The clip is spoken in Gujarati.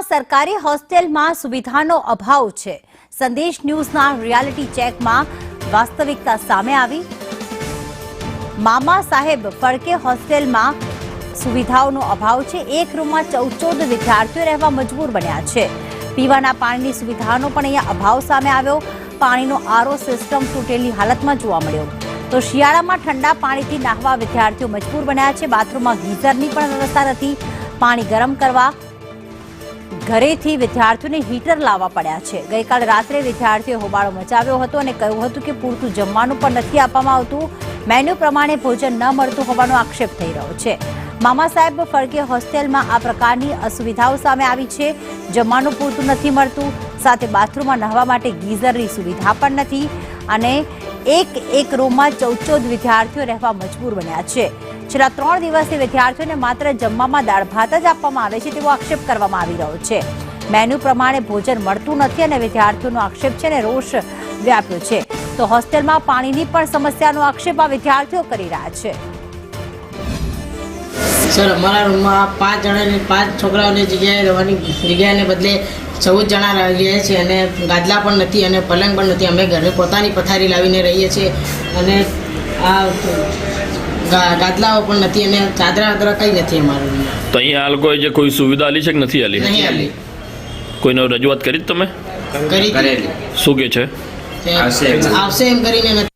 સુરતમાં સરકારી હોસ્ટેલમાં સુવિધાનો અભાવ છે। સંદેશ ન્યૂઝના રિયાલિટી ચેકમાં વાસ્તવિકતા સામે આવી। મામા સાહેબ ફડકે હોસ્ટેલમાં સુવિધાઓનો અભાવ છે। એક રૂમમાં 14 વિદ્યાર્થીઓ રહેવા મજબૂર બન્યા છે। પીવાના પાણીની સુવિધાનો પણ અહીંયા અભાવ સામે આવ્યો। પાણીનો આરઓ સિસ્ટમ તૂટેલી હાલતમાં જોવા મળ્યો। તો શિયાળામાં ઠંડા પાણીથી નાહવા વિદ્યાર્થીઓ મજબૂર બન્યા છે। બાથરૂમમાં ગીઝરની પણ વ્યવસ્થા નથી। પાણી ગરમ કરવા ઘરેથી વિદ્યાર્થીઓને હીટર લાવવા પડ્યા છે। ગઈકાલે રાત્રે વિદ્યાર્થીઓએ હોબાળો મચાવ્યો હતો અને કહ્યું હતું કે પૂરતું જમવાનું પણ નથી આપવામાં આવતું। મેન્યુ પ્રમાણે ભોજન ન મળતું હોવાનો આક્ષેપ થઈ રહ્યો છે। મામા સાહેબ ફડકે હોસ્ટેલમાં આ પ્રકારની અસુવિધાઓ સામે આવી છે। જમવાનું પૂરતું નથી મળતું, સાથે બાથરૂમમાં નહાવા માટે ગીઝરની સુવિધા પણ નથી અને એક રૂમમાં 14 વિદ્યાર્થીઓ રહેવા મજબૂર બન્યા છે। છેલ્લા 3 દિવસથી વિદ્યાર્થીઓને માત્ર જમવામાં દાળ ભાત જ આપવામાં આવે છે તેવો આક્ષેપ કરવામાં આવી રહ્યો છે। મેન્યુ પ્રમાણે ભોજન મળતું નથી અને વિદ્યાર્થીઓનો આક્ષેપ છે અને રોષ વ્યાપ્યો છે। તો હોસ્ટેલમાં પાણીની પણ સમસ્યાનો આક્ષેપ આ વિદ્યાર્થીઓ કરી રહ્યા છે। સર, અમારા રૂમમાં 5 જણાને 5 છોકરાઓની જગ્યાએ રહેવાની જગ્યાને બદલે 14 જણા રહીએ છીએ અને ગાદલા પણ નથી અને પલંગ પણ નથી। અમે ઘરે પોતાની પથારી લાવીને રહીએ છીએ અને આ ગાદલાઓ પણ નથી અને ચાદરા કંઈ નથી અમારા રૂમમાં। તો અહીંયા આ લોકોએ જે કોઈ સુવિધા આલી છે કે નથી આલી? નહીં આલી। કોઈને રજૂઆત કરી તમે? કરેલી। શું કે છે? આવશે એમ કરીને નથી।